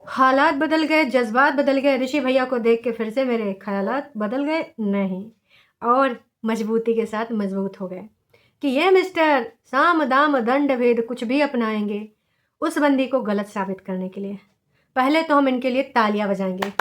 हालात बदल गए, जज़्बात बदल गए, ऋषि भैया को देख के फिर से मेरे ख़यालात बदल गए? नहीं, और मज़बूती के साथ मज़बूत हो गए कि ये मिस्टर साम, दाम, दंड, भेद कुछ भी अपनाएँगे, उस बंदी को गलत साबित करने के लिए। पहले तो हम इनके लिए तालियाँ बजाएँगे।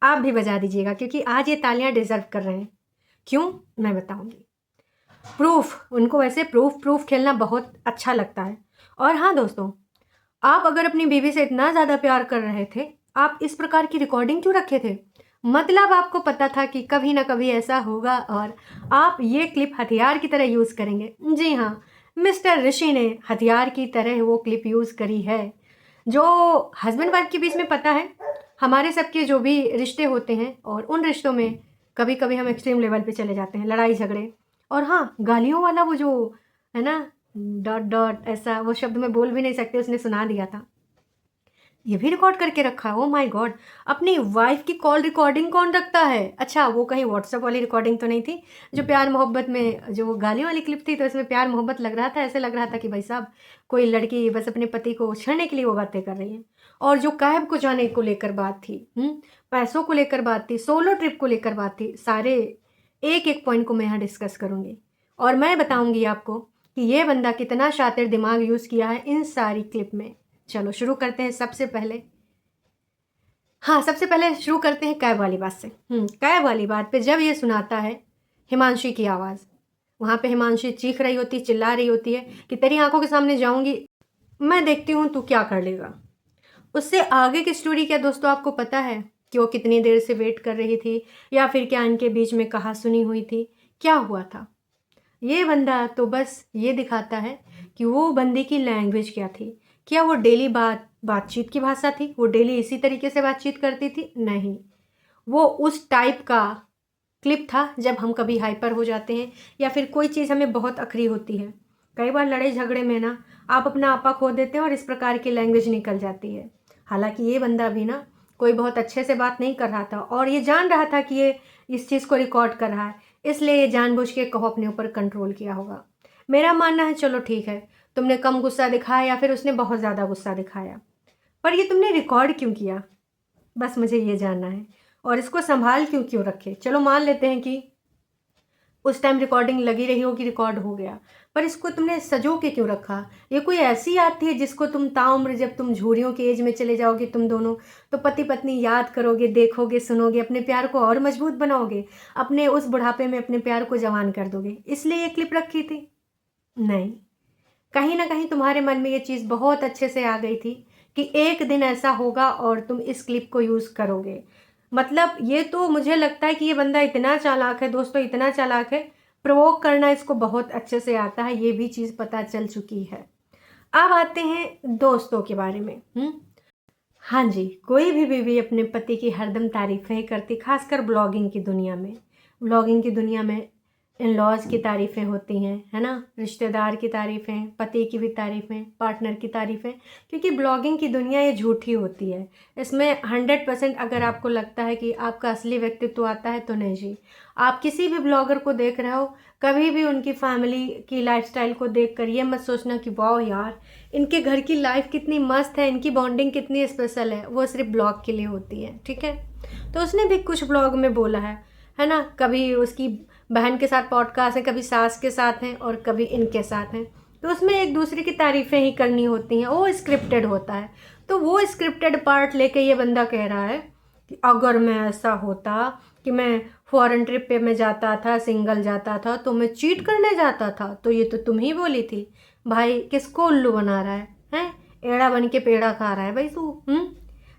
आप भी बजा दीजिएगा क्योंकि आज ये तालियाँ डिज़र्व कर रहे हैं। क्यों? मैं बताऊँगी। प्रूफ़, उनको वैसे प्रूफ़ खेलना बहुत अच्छा लगता है। और हाँ दोस्तों, आप अगर अपनी बीवी से इतना ज़्यादा प्यार कर रहे थे, आप इस प्रकार की रिकॉर्डिंग क्यों रखे थे? मतलब आपको पता था कि कभी न कभी ऐसा होगा और आप ये क्लिप हथियार की तरह यूज़ करेंगे। जी हाँ, मिस्टर ऋषि ने हथियार की तरह वो क्लिप यूज़ करी है, जो हस्बैंड वाइफ के बीच में पता है, हमारे सबके जो भी रिश्ते होते हैं और उन रिश्तों में कभी-कभी हम एक्सट्रीम लेवल पे चले जाते हैं, लड़ाई झगड़े और हाँ, गालियों वाला वो जो है ना डॉट डॉट ऐसा वो शब्द मैं बोल भी नहीं सकती, उसने सुना दिया था। ये भी रिकॉर्ड करके रखा है, ओह माय गॉड! अपनी वाइफ़ की कॉल रिकॉर्डिंग कौन रखता है? अच्छा, वो कहीं व्हाट्सएप वाली रिकॉर्डिंग तो नहीं थी, जो प्यार मोहब्बत में जो वो गालियों वाली क्लिप थी, तो इसमें प्यार मोहब्बत लग रहा था, ऐसे लग रहा था कि भाई साहब, कोई लड़की बस अपने पति को छेड़ने के लिए वो बातें कर रही है। और जो कैब को जाने को लेकर बात थी, पैसों को लेकर बात थी, सोलो ट्रिप को लेकर बात थी, सारे एक-एक पॉइंट को मैं यहाँ डिस्कस करूँगी। और मैं बताऊँगी आपको कि ये बंदा कितना शातिर दिमाग यूज़ किया है इन सारी क्लिप में। चलो शुरू करते हैं सबसे पहले। हाँ, सबसे पहले शुरू करते हैं कैब वाली बात से। कैब वाली बात पे जब ये सुनाता है हिमांशी की आवाज़, वहाँ पे हिमांशी चीख रही होती है, चिल्ला रही होती है कि तेरी आँखों के सामने जाऊँगी, मैं देखती हूँ तू क्या कर लेगा। उससे आगे की स्टोरी क्या दोस्तों आपको पता है कि वो कितनी देर से वेट कर रही थी या फिर क्या इनके बीच में कहा-सुनी हुई थी? क्या हुआ था? ये बंदा तो बस ये दिखाता है कि वो बंदे की लैंग्वेज क्या थी। क्या वो डेली बातचीत की भाषा थी? वो डेली इसी तरीके से बातचीत करती थी? नहीं। वो उस टाइप का क्लिप था जब हम कभी हाइपर हो जाते हैं या फिर कोई चीज़ हमें बहुत अखरी होती है। कई बार लड़ाई झगड़े में ना आप अपना आपा खो देते हैं और इस प्रकार की लैंग्वेज निकल जाती है। हालाँकि ये बंदा भी ना कोई बहुत अच्छे से बात नहीं कर रहा था और ये जान रहा था कि ये इस चीज़ को रिकॉर्ड कर रहा है, इसलिए ये जानबूझ के कहो अपने ऊपर कंट्रोल किया होगा। मेरा मानना है चलो ठीक है, तुमने कम गुस्सा दिखाया या फिर उसने बहुत ज़्यादा गुस्सा दिखाया, पर ये तुमने रिकॉर्ड क्यों किया? बस मुझे ये जानना है। और इसको संभाल क्यों क्यों रखे? चलो मान लेते हैं कि उस टाइम रिकॉर्डिंग लगी रही हो कि रिकॉर्ड हो गया, पर इसको तुमने सँजो के क्यों रखा? ये कोई ऐसी याद थी जिसको तुम ताउम्र जब तुम झूरियों की एज में चले जाओगे तुम दोनों, तो पति-पत्नी याद करोगे, देखोगे, सुनोगे, अपने प्यार को और मजबूत बनाओगे, अपने उस बुढ़ापे में अपने प्यार को जवान कर दोगे, इसलिए ये क्लिप रखी थी? नहीं। कहीं न कहीं तुम्हारे मन में ये चीज़ बहुत अच्छे से आ गई थी कि एक दिन ऐसा होगा और तुम इस क्लिप को यूज़ करोगे। मतलब ये तो मुझे लगता है कि ये बंदा इतना चालाक है दोस्तों, इतना चालाक है, प्रोवोक करना इसको बहुत अच्छे से आता है, ये भी चीज़ पता चल चुकी है। अब आते हैं दोस्तों के बारे में। हाँ जी, कोई भी बीवी अपने पति की हरदम तारीफ़ें ही करती, ख़ासकर ब्लॉगिंग की दुनिया में। ब्लॉगिंग की दुनिया में इन-लॉज़ की तारीफ़ें होती हैं, है ना? रिश्तेदार की तारीफ़ें, पति की भी तारीफ़ें, पार्टनर की तारीफ़ें, क्योंकि ब्लॉगिंग की दुनिया ये झूठी होती है। इसमें 100% अगर आपको लगता है कि आपका असली व्यक्तित्व आता है, तो नहीं जी। आप किसी भी ब्लॉगर को देख रहे हो, कभी भी उनकी फैमिली की लाइफ़स्टाइल को देखकर ये मत सोचना कि वाओ यार! इनके घर की लाइफ कितनी मस्त है, इनकी बॉन्डिंग कितनी स्पेशल है, वो सिर्फ ब्लॉग के लिए होती है, ठीक है? तो उसने भी कुछ ब्लॉग में बोला है ना? कभी उसकी बहन के साथ पॉडकास्ट है, कभी सास के साथ हैं और कभी इनके साथ हैं। तो उसमें एक दूसरे की तारीफ़ें ही करनी होती हैं, वो स्क्रिप्टेड होता है। तो वो स्क्रिप्टेड पार्ट लेके ये बंदा कह रहा है कि अगर मैं ऐसा होता कि मैं फॉरेन ट्रिप पे मैं जाता था, सिंगल जाता था, तो मैं चीट करने जाता था, तो ये तो तुम ही बोली थी। भाई किसको उल्लू बना रहा है? हैं? एड़ा बन के पेड़ा खा रहा है भाई तू?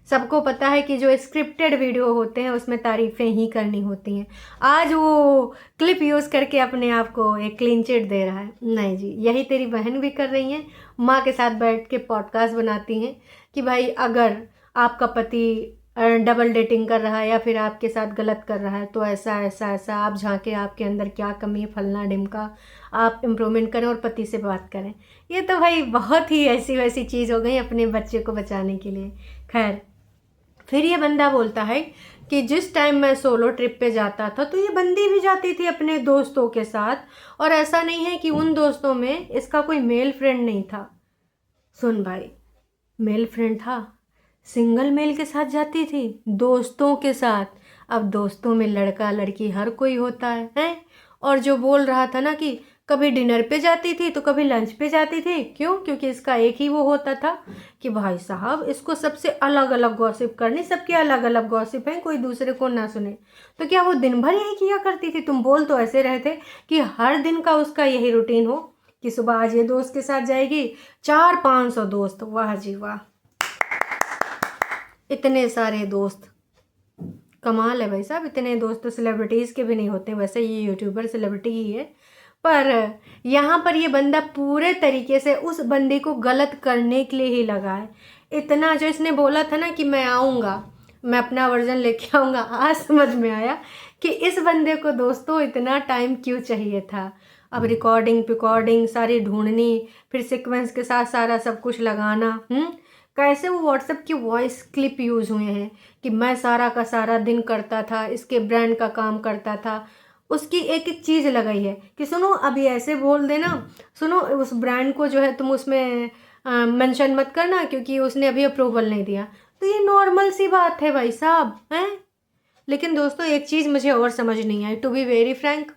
सबको पता है कि जो स्क्रिप्टेड वीडियो होते हैं उसमें तारीफ़ें ही करनी होती हैं। आज वो क्लिप यूज़ करके अपने आप को एक क्लीन चिट दे रहा है। नहीं जी, यही तेरी बहन भी कर रही हैं, माँ के साथ बैठ के पॉडकास्ट बनाती हैं कि भाई अगर आपका पति डबल डेटिंग कर रहा है या फिर आपके साथ गलत कर रहा है तो ऐसा, ऐसा, ऐसा आप झाँके आपके अंदर क्या कमी है फलना-ढिमका, आप इम्प्रूवमेंट करें और पति से बात करें। ये तो भाई बहुत ही ऐसी-वैसी चीज़ हो गई अपने बच्चे को बचाने के लिए। खैर, फिर ये बंदा बोलता है कि जिस टाइम मैं सोलो ट्रिप पे जाता था तो ये बंदी भी जाती थी अपने दोस्तों के साथ और ऐसा नहीं है कि उन दोस्तों में इसका कोई मेल फ्रेंड नहीं था। सुन भाई, मेल फ्रेंड था, सिंगल मेल के साथ जाती थी, दोस्तों के साथ। अब दोस्तों में लड़का लड़की हर कोई होता है, हैं? और जो बोल रहा था ना कि कभी डिनर पे जाती थी तो कभी लंच पे जाती थी, क्यों? क्योंकि इसका एक ही वो होता था कि भाई साहब इसको सबसे अलग अलग गॉसिप करनी, सबके अलग अलग गॉसिप हैं, कोई दूसरे को ना सुने। तो क्या वो दिन भर यही किया करती थी? तुम बोल तो ऐसे रहे थे कि हर दिन का उसका यही रूटीन हो कि सुबह आज ये दोस्त के साथ जाएगी, 400-500 दोस्त। वाह जी वाह, इतने सारे दोस्त, कमाल है भाई साहब। इतने दोस्त तो सेलिब्रिटीज़ के भी नहीं होते, वैसे ये यूट्यूबर सेलिब्रिटी ही है। पर यहाँ पर ये बंदा पूरे तरीके से उस बंदी को गलत करने के लिए ही लगा है। इतना जो इसने बोला था ना कि मैं आऊँगा, मैं अपना वर्जन लेके आऊँगा, आज समझ में आया कि इस बंदे को दोस्तों इतना टाइम क्यों चाहिए था। अब रिकॉर्डिंग सारी ढूंढनी, फिर सीक्वेंस के साथ सारा सब कुछ लगाना। कैसे वो व्हाट्सएप की वॉइस क्लिप यूज़ हुए हैं कि मैं सारा का सारा दिन करता था, इसके ब्रांड का काम करता था। उसकी एक एक चीज़ लगाई है कि सुनो अभी ऐसे बोल देना, सुनो उस ब्रांड को जो है तुम उसमें मेंशन मत करना क्योंकि उसने अभी अप्रूवल नहीं दिया। तो ये नॉर्मल सी बात है भाई साहब, हैं? लेकिन दोस्तों एक चीज़ मुझे और समझ नहीं आई, टू बी वेरी फ्रैंक।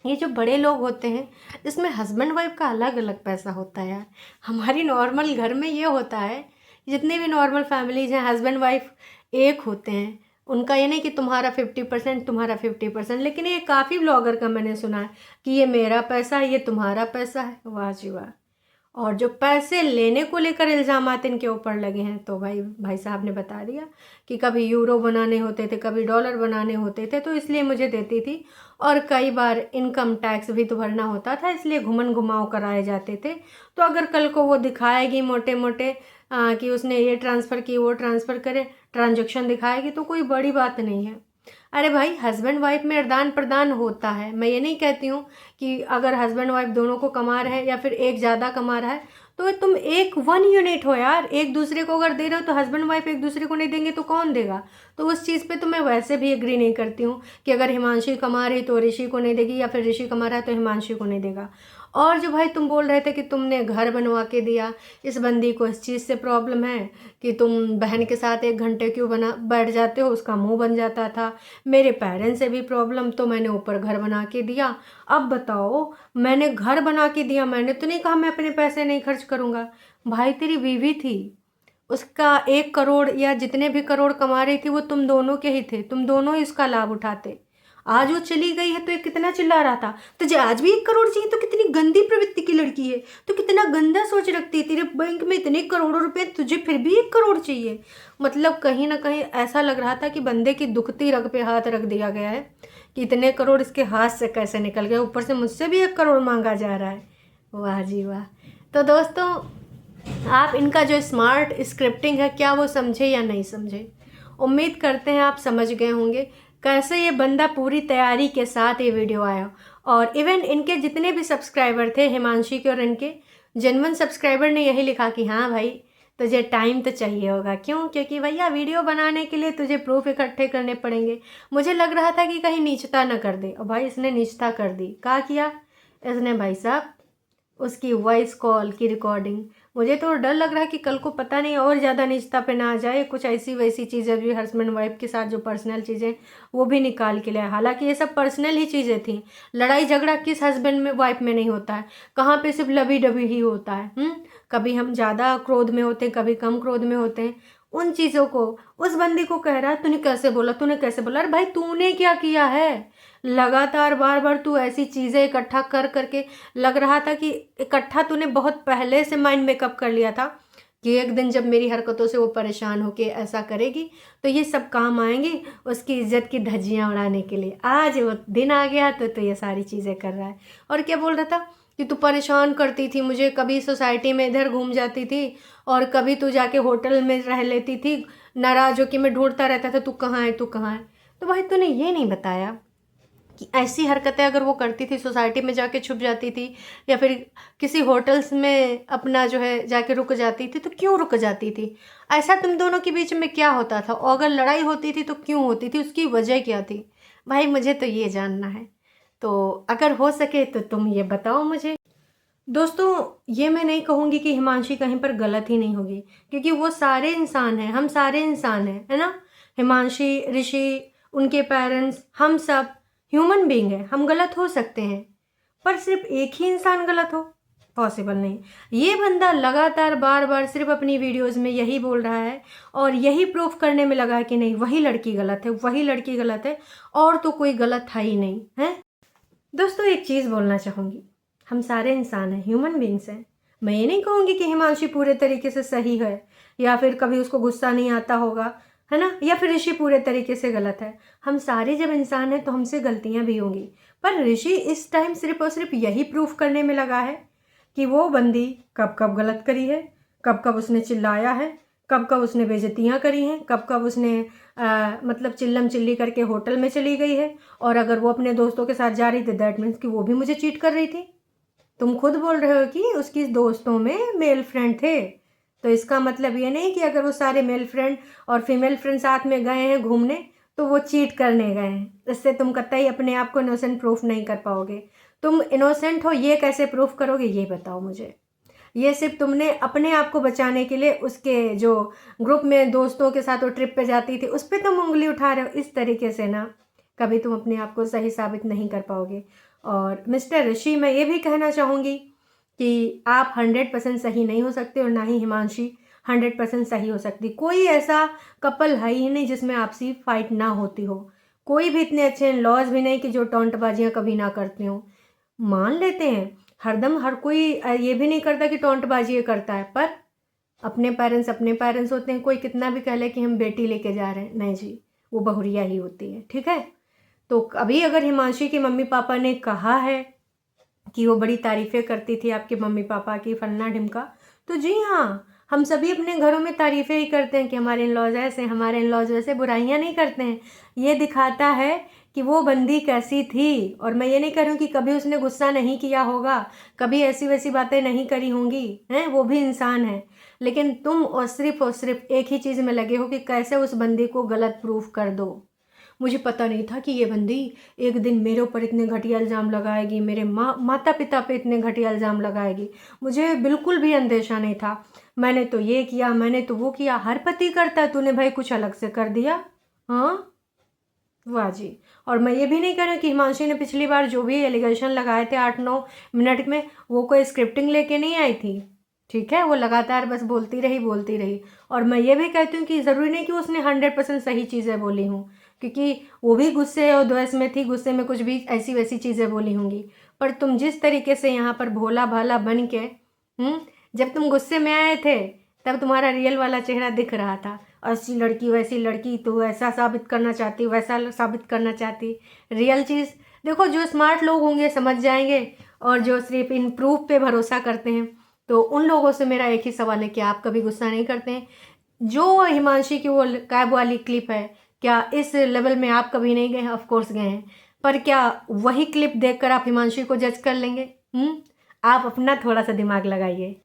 ये जो बड़े लोग होते हैं इसमें हस्बैंड वाइफ का अलग अलग पैसा होता है यार। हमारी नॉर्मल घर में ये होता है, जितने भी नॉर्मल फैमिलीज हैं हस्बैंड वाइफ एक होते हैं। उनका ये नहीं कि तुम्हारा 50% तुम्हारा 50%, लेकिन ये काफ़ी ब्लॉगर का मैंने सुना है कि ये मेरा पैसा है, ये तुम्हारा पैसा है। वाह जी वाह। और जो पैसे लेने को लेकर इल्ज़ामात इनके ऊपर लगे हैं, तो भाई साहब ने बता दिया कि कभी यूरो बनाने होते थे, कभी डॉलर बनाने होते थे, तो इसलिए मुझे देती थी। और कई बार इनकम टैक्स भी तो भरना होता था, इसलिए घुमन घुमाव कराए जाते थे। तो अगर कल को वो दिखाएगी मोटे मोटे कि उसने ये ट्रांसफ़र की, वो ट्रांसफ़र करे, ट्रांजैक्शन दिखाएगी, तो कोई बड़ी बात नहीं है। अरे भाई हस्बैंड वाइफ में आदान प्रदान होता है। मैं ये नहीं कहती हूँ कि अगर हस्बैंड वाइफ दोनों को कमा रहे हैं या फिर एक ज़्यादा कमा रहा है तो तुम एक वन यूनिट हो यार। एक दूसरे को अगर दे रहे हो तो हस्बैंड वाइफ एक दूसरे को नहीं देंगे तो कौन देगा? तो उस चीज़ पे तो मैं वैसे भी एग्री नहीं करती हूँ कि अगर हिमांशी कमा रही तो ऋषि को नहीं देगी या फिर ऋषि कमा रहा है तो हिमांशी को नहीं देगा। और जो भाई तुम बोल रहे थे कि तुमने घर बनवा के दिया, इस बंदी को इस चीज़ से प्रॉब्लम है कि तुम बहन के साथ 1 घंटे क्यों बैठ जाते हो, उसका मुंह बन जाता था। मेरे पेरेंट्स से भी प्रॉब्लम, तो मैंने ऊपर घर बना के दिया। अब बताओ, मैंने घर बना के दिया, मैंने तो नहीं कहा मैं अपने पैसे नहीं खर्च करूँगा। भाई तेरी बीवी थी, उसका 1 करोड़ या जितने भी करोड़ कमा रही थी वो तुम दोनों के ही थे, तुम दोनों ही इसका लाभ उठाते। आज वो चली गई है तो ये कितना चिल्ला रहा था, तुझे आज भी 1 करोड़ चाहिए? तो कितनी गंदी प्रवृत्ति की लड़की है, तो कितना गंदा सोच रखती है, तेरे बैंक में इतने करोड़ों रुपए, तुझे फिर भी 1 करोड़ चाहिए। मतलब कहीं ना कहीं ऐसा लग रहा था कि बंदे की दुखती रग पे हाथ रख दिया गया है कि इतने करोड़ इसके हाथ से कैसे निकल गए, ऊपर से मुझसे भी 1 करोड़ मांगा जा रहा है। वाह जी वाह। तो दोस्तों आप इनका जो स्मार्ट स्क्रिप्टिंग है, क्या वो समझे या नहीं समझे? उम्मीद करते हैं आप समझ गए होंगे कैसे ये बंदा पूरी तैयारी के साथ ये वीडियो आया। और इवन इनके जितने भी सब्सक्राइबर थे, हिमांशी के और इनके जेन्युइन सब्सक्राइबर ने यही लिखा कि हाँ भाई तुझे टाइम तो चाहिए होगा। क्यों? क्योंकि भैया वीडियो बनाने के लिए तुझे प्रूफ इकट्ठे करने पड़ेंगे। मुझे लग रहा था कि कहीं नीचता न कर दे, और भाई इसने नीचता कर दी। क्या किया इसने भाई साहब? उसकी वॉइस कॉल की रिकॉर्डिंग। मुझे तो डर लग रहा है कि कल को पता नहीं और ज़्यादा निजता पे ना आ जाए, कुछ ऐसी वैसी चीज़ें भी हस्बैंड वाइफ के साथ जो पर्सनल चीज़ें वो भी निकाल के लाए। हालांकि ये सब पर्सनल ही चीज़ें थी। लड़ाई झगड़ा किस हस्बैंड में वाइफ में नहीं होता है? कहाँ पे सिर्फ लवी डबी ही होता है। कभी हम ज़्यादा क्रोध में होते हैं, कभी कम क्रोध में होते हैं। उन चीज़ों को उस बंदी को कह रहा है तूने कैसे बोला, तूने कैसे बोला? अरे भाई तूने क्या किया है? लगातार बार बार तू ऐसी चीज़ें इकट्ठा कर करके लग रहा था कि इकट्ठा तूने बहुत पहले से माइंड मेकअप कर लिया था कि एक दिन जब मेरी हरकतों से वो परेशान होके ऐसा करेगी तो ये सब काम आएंगी उसकी इज्जत की धज्जियाँ उड़ाने के लिए। आज वो दिन आ गया तो ये सारी चीज़ें कर रहा है। और क्या बोल रहा था कि तू परेशान करती थी मुझे, कभी सोसाइटी में इधर घूम जाती थी और कभी तू जाके होटल में रह लेती थी, नाराज़ होकर मैं ढूंढता रहता था तू कहाँ है, तू कहाँ है। तो भाई तूने ये नहीं बताया कि ऐसी हरकतें अगर वो करती थी, सोसाइटी में जाके छुप जाती थी या फिर किसी होटल्स में अपना जो है जाके रुक जाती थी, तो क्यों रुक जाती थी? ऐसा तुम दोनों के बीच में क्या होता था? और अगर लड़ाई होती थी तो क्यों होती थी, उसकी वजह क्या थी? भाई मुझे तो ये जानना है। तो अगर हो सके तो तुम ये बताओ मुझे। दोस्तों, ये मैं नहीं कहूँगी कि हिमांशी कहीं पर गलत ही नहीं होगी, क्योंकि वो सारे इंसान हैं, हम सारे इंसान हैं, है ना? हिमांशी, ऋषि, उनके पेरेंट्स, हम सब ह्यूमन बीइंग हैं, हम गलत हो सकते हैं, पर सिर्फ एक ही इंसान गलत हो, पॉसिबल नहीं। ये बंदा लगातार बार-बार सिर्फ अपनी वीडियोज़ में यही बोल रहा है और यही प्रूफ करने में लगा है कि नहीं, वही लड़की गलत है, वही लड़की गलत है, और तो कोई गलत था ही नहीं, है? दोस्तों, एक चीज़ बोलना चाहूँगी, हम सारे इंसान हैं, ह्यूमन बीइंग्स हैं। मैं ये नहीं कहूँगी कि हिमांशी पूरे तरीके से सही है या फिर कभी उसको गुस्सा नहीं आता होगा, है ना? या फिर ऋषि पूरे तरीके से गलत है। हम सारे जब इंसान हैं तो हमसे गलतियाँ भी होंगी। पर ऋषि इस टाइम सिर्फ़ और सिर्फ यही प्रूफ करने में लगा है कि वो बंदी कब-कब गलत करी है, कब-कब उसने चिल्लाया है, कब-कब उसने बेइज़्ज़तियाँ करी हैं, कब-कब उसने मतलब चिल्लम-चिल्ली करके होटल में चली गई है, और अगर वो अपने दोस्तों के साथ जा रही थी दैट मीन्स कि वो भी मुझे चीट कर रही थी। तुम खुद बोल रहे हो कि उसकी दोस्तों में मेल फ्रेंड थे, तो इसका मतलब ये नहीं कि अगर वो सारे मेल फ्रेंड और फीमेल फ्रेंड साथ में गए हैं घूमने तो वो चीट करने गए हैं। इससे तुम कतई अपने आप को इनोसेंट प्रूफ नहीं कर पाओगे। तुम इनोसेंट हो ये कैसे प्रूफ करोगे, ये बताओ मुझे। ये सिर्फ तुमने अपने आप को बचाने के लिए उसके जो ग्रुप में दोस्तों के साथ वो ट्रिप पे जाती थी उस पर तुम उंगली उठा रहे हो। इस तरीके से ना कभी तुम अपने आप को सही साबित नहीं कर पाओगे। और मिस्टर ऋषि, मैं ये भी कहना चाहूँगी कि आप 100% सही नहीं हो सकते और ना ही हिमांशी 100% सही हो सकती। कोई ऐसा कपल है ही नहीं जिसमें आपसी फाइट ना होती हो। कोई भी इतने अच्छे लॉज भी नहीं कि जो टॉन्टबाजियाँ कभी ना करते हो। मान लेते हैं हरदम हर कोई ये भी नहीं करता कि टॉन्टबाजी ये करता है, पर अपने पेरेंट्स होते हैं। कोई कितना भी कह ले कि हम बेटी लेके जा रहे हैं, नहीं जी, वो बहुरिया ही होती है, ठीक है? तो अभी अगर हिमांशी के मम्मी पापा ने कहा है कि वो बड़ी तारीफ़ें करती थी आपके मम्मी पापा की, फलना ढिमका, तो जी हाँ, हम सभी अपने घरों में तारीफ़ें ही करते हैं कि हमारे इन-लॉज़ ऐसे, हमारे इन-लॉज़ वैसे, बुराइयाँ नहीं करते हैं। ये दिखाता है कि वो बंदी कैसी थी। और मैं ये नहीं कह रही हूँ कि कभी उसने गुस्सा नहीं किया होगा, कभी ऐसी-वैसी बातें नहीं करी होंगी, हैं? वो भी इंसान है। लेकिन तुम और सिर्फ़ एक ही चीज़ में लगे हो कि कैसे उस बंदी को गलत प्रूफ़ कर दो। मुझे पता नहीं था कि ये बंदी एक दिन मेरे ऊपर इतने घटिया इल्ज़ाम लगाएगी, मेरे माता पिता पे इतने घटिया इल्ज़ाम लगाएगी। मुझे बिल्कुल भी अंदेशा नहीं था। मैंने तो ये किया, मैंने तो वो किया। हर पति करता है, तूने भाई कुछ अलग से कर दिया? हाँ? वाह जी। और मैं ये भी नहीं कह रही कि हिमांशी ने पिछली बार जो भी एलिगेशन लगाए थे 8-9 मिनट में, वो कोई स्क्रिप्टिंग लेके नहीं आई थी, ठीक है? वो लगातार बस बोलती रही। और मैं ये भी कहती हूँ कि ज़रूरी नहीं कि उसने 100% सही चीज़ें बोली हों, क्योंकि वो भी गुस्से और द्वेष में थी, गुस्से में कुछ भी ऐसी-वैसी चीज़ें बोली होंगी। पर तुम जिस तरीके से यहाँ पर भोला-भाला बन के जब तुम गुस्से में आए थे, तब तुम्हारा रियल वाला चेहरा दिख रहा था। ऐसी लड़की, वैसी लड़की, तू ऐसा साबित करना चाहती, वैसा साबित करना चाहती। रियल चीज़ देखो, जो स्मार्ट लोग होंगे समझ जाएंगे, और जो सिर्फ इन प्रूफ पे भरोसा करते हैं, तो उन लोगों से मेरा एक ही सवाल है कि आप कभी गुस्सा नहीं करते हैं? जो हिमांशी की वो कैब वाली क्लिप है, क्या इस लेवल में आप कभी नहीं गए हैं? ऑफ कोर्स गए हैं। पर क्या वही क्लिप देखकर आप हिमांशी को जज कर लेंगे? आप अपना थोड़ा-सा दिमाग लगाइए।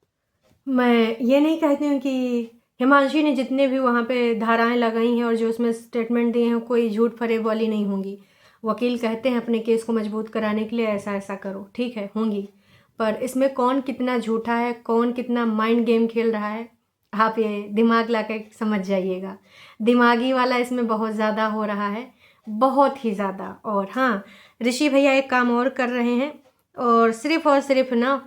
मैं ये नहीं कहती हूँ कि हिमांशी ने जितने भी वहाँ पे धाराएँ लगाई हैं और जो उसमें स्टेटमेंट दिए हैं, कोई झूठ-फरेब वाली नहीं होंगी। वकील कहते हैं अपने केस को मजबूत कराने के लिए ऐसा-ऐसा करो, ठीक है, होंगी। पर इसमें कौन कितना झूठा है, कौन कितना माइंड गेम खेल रहा है, आप ये दिमाग ला के समझ जाइएगा। दिमागी वाला इसमें बहुत ज़्यादा हो रहा है, बहुत ही ज़्यादा। और हाँ, ऋषि भैया एक काम और कर रहे हैं, और सिर्फ ना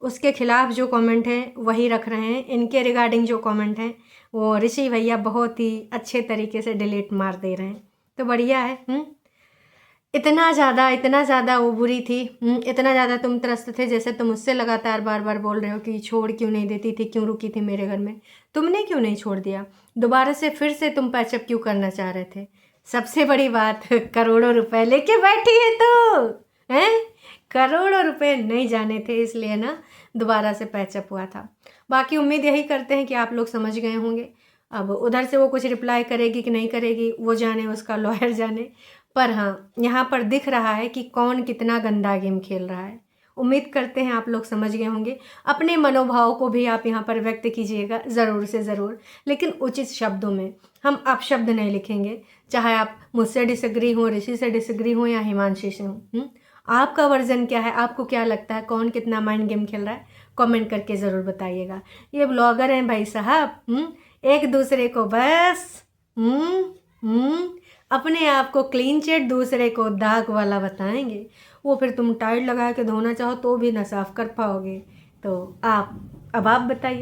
उसके खिलाफ जो कमेंट हैं वही रख रहे हैं। इनके रिगार्डिंग जो कमेंट हैं वो ऋषि भैया बहुत ही अच्छे तरीके से डिलीट मार दे रहे हैं। तो बढ़िया है। इतना ज़्यादा वो बुरी थी। इतना ज़्यादा तुम त्रस्त थे, जैसे तुम मुझसे लगातार बार-बार बोल रहे हो कि छोड़ क्यों नहीं देती थी, क्यों रुकी थी मेरे घर में? तुमने क्यों नहीं छोड़ दिया? दोबारा से फिर से तुम पैचअप क्यों करना चाह रहे थे? सबसे बड़ी बात, करोड़ों रुपए लेके बैठी है तू, हैं? करोड़ों रुपए नहीं जाने थे, इसलिए ना दोबारा से पैचअप हुआ था। बाकी उम्मीद यही करते हैं कि आप लोग समझ गए होंगे। अब उधर से वो कुछ रिप्लाई करेगी कि नहीं करेगी वो जाने, उसका लॉयर जाने। पर हाँ, यहाँ पर दिख रहा है कि कौन कितना गंदा गेम खेल रहा है। उम्मीद करते हैं आप लोग समझ गए होंगे। अपने मनोभाव को भी आप यहाँ पर व्यक्त कीजिएगा ज़रूर से ज़रूर, लेकिन उचित शब्दों में। हम अपशब्द नहीं लिखेंगे, चाहे आप मुझसे डिसएग्री हों, ऋषि से डिसएग्री हों या हिमांशी से हों। आपका वर्जन क्या है, आपको क्या लगता है, कौन कितना माइंड गेम खेल रहा है, कमेंट करके ज़रूर बताइएगा। ये ब्लॉगर हैं भाई साहब, एक दूसरे को बस अपने आप को क्लीन चिट, दूसरे को दाग वाला बताएंगे। वो फिर तुम टाइड लगा के धोना चाहो तो भी ना साफ कर पाओगे। तो अब आप बताइए।